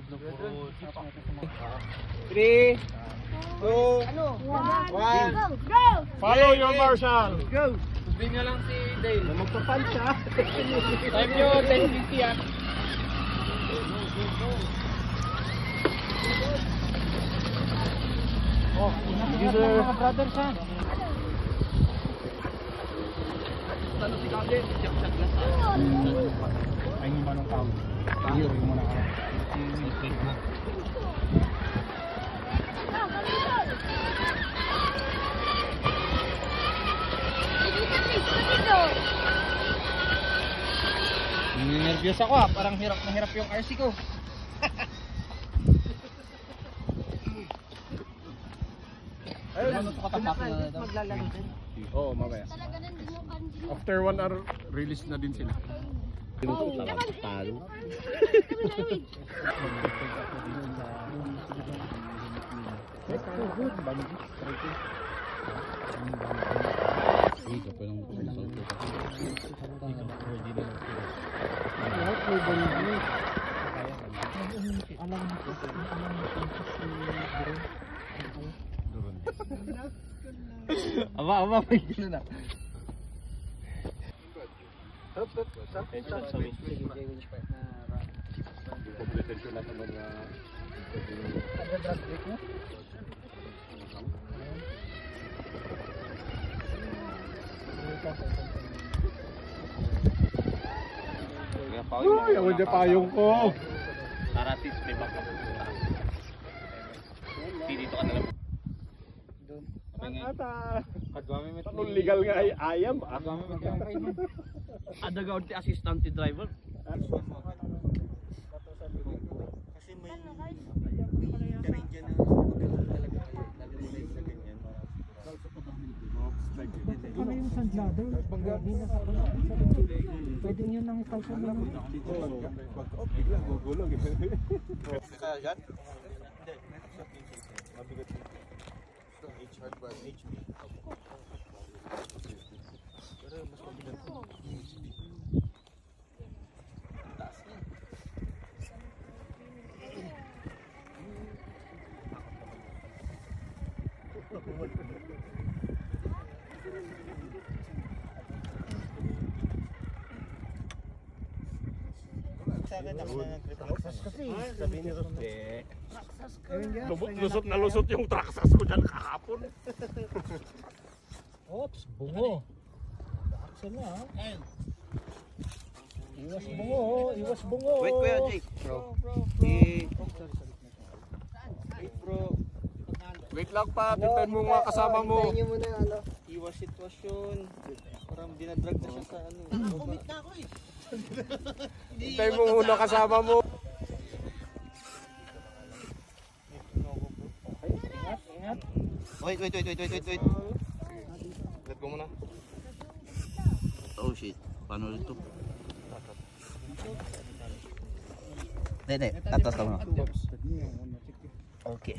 3, 2, 1, Go! Follow your marshal. go! Sabihin nyo lang si Dale. Magpapal siya. Time nyo, 10:50 ah. Oh, ingat mga brothers ha. Ano si Kage? Siyak-siyak lang. Ay, yung manong tao. Iyo, yung manong tao. Nervyos ako ha. Parang hirap na hirap yung RC ko. Ayun, Maglalaro din. oo, mamaya. After 1 hour, release na din sila. Talo. Aba, may gano'n na. Uy, ako dyan payong ko. Taratis, may backup. Dito ka na lang. Anong legal nga ay ayam? Adaga ti assistant ti driver. Kasi may karin dyan na magandang talaga kayo. Lalo na yung na ganyan. Ano yung sandlado? Pwede nyo nang italsa mo. Bigla, gugulog. Kaya yan? Hindi. Mabigat yun. H hard bar, HB. Pero mas mabigat po. Taas yan. Sa akin ako na nag-traksas kasi. Sabi ni Roste. Lusot na lusot yung traksas ko dyan kahapon. Oops, bungo. Aksan na ha. Iwas bungo, iwas bungo. Wait, Kuya Jake. Bro. Wait, bro. Wait lang pa, tintayin mo mga kasama mo. Hintayin nyo muna yung ano. Iwas sitwasyon. Parang dinadrag na siya sa ano. Commit na ako eh. Tintayin mo muna kasama mo. Ingat. Wait. Let go muna. Oh shit. Paano ito? Dede, atas ka muna. Okay.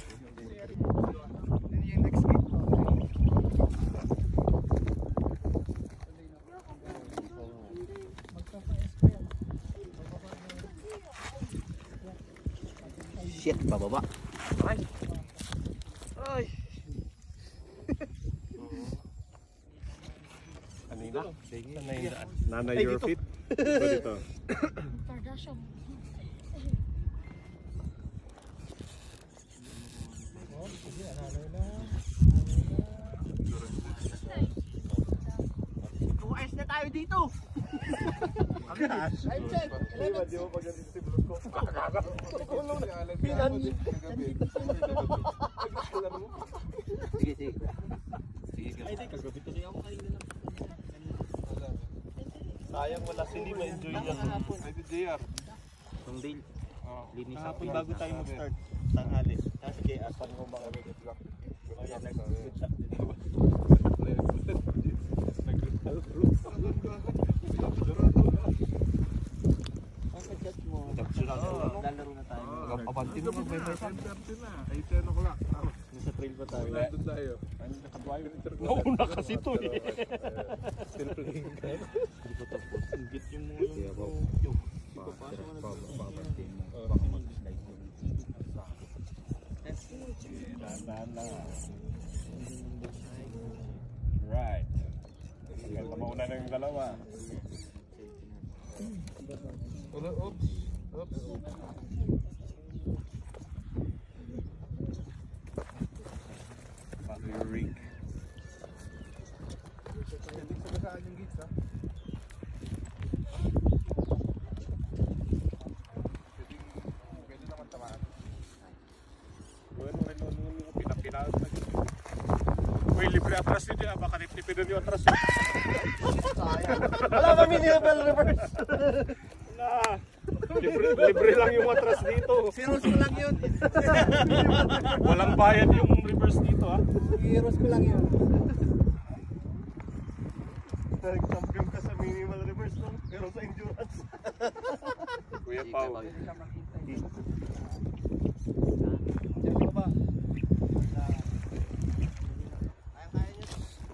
Shit, bababa. Ay. Kanina? Nanay your feet. Ba dito? Kardashian. Ayos na tayo dito. Ay, check! Di mo pag si Blues ko. Kulong na. Pinan. Sige. Ay, di, kagabi kasi ako kayo na lang. Sayang wala sili ma-enjoy yan. Ay, di JR. Tong Dale. Linis ako. Hapon bago tayo mag-start. Tanghali. Tapos kay asan mo mga ulit lang. Ayan, nag-good shot din. Lalaro na tayo. Abanti mo mag-may na. Ay, 10 o'clock. Nasa trail pa tayo. Nandun tayo. Nauna kasi ito eh. Still playing ka. Hindi pa tapos. Ingit yung mga yung... yung dalawa. Oops. Battery rig. Uy, libre atras dito ah. Baka nipnipin yung atras. Wala pa miniable reverse. Wala. Libre lang yung atras dito. Zeros ko lang yun. Walang bayad yung reverse dito ah. Zeros ko lang yun. Nag-champion ka sa minimal reverse no? Pero sa endurance. Kuya Pao.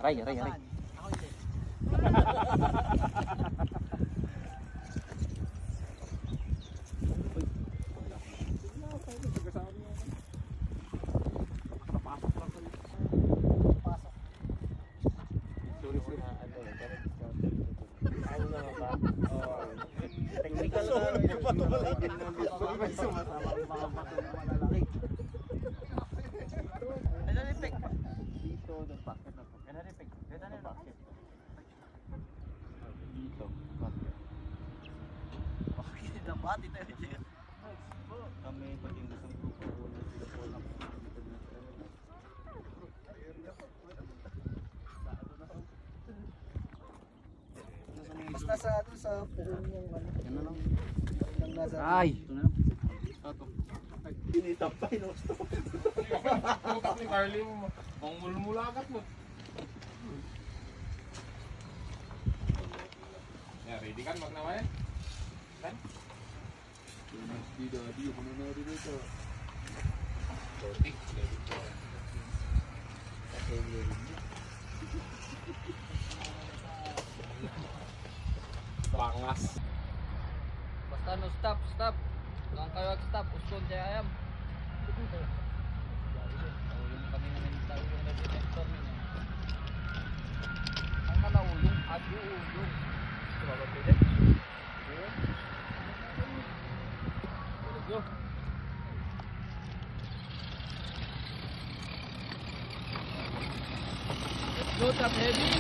Aray, aray, aray. Technical na. Kami paging isang grupo po na sila po na basta sa ano sa puong yung ano. Yan na lang. Yung nasa Ay! ito na lang. Pinitap pa yun. Tukap ni Carly mo. Ang mulmulagat mo. Yeah, ready kan magnawayan? Kan? Dito, dito, kung ano dito. Pangas. Basta no stop. Lang kayo stop, uskon kaya ayam. Yung kami namin tayo yung nag-connector niya. Ang malaulong, adu-ulong. Diba pwede? Go. Let's go, top heavy.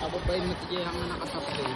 Abot pa yung matijayang na nakasapay.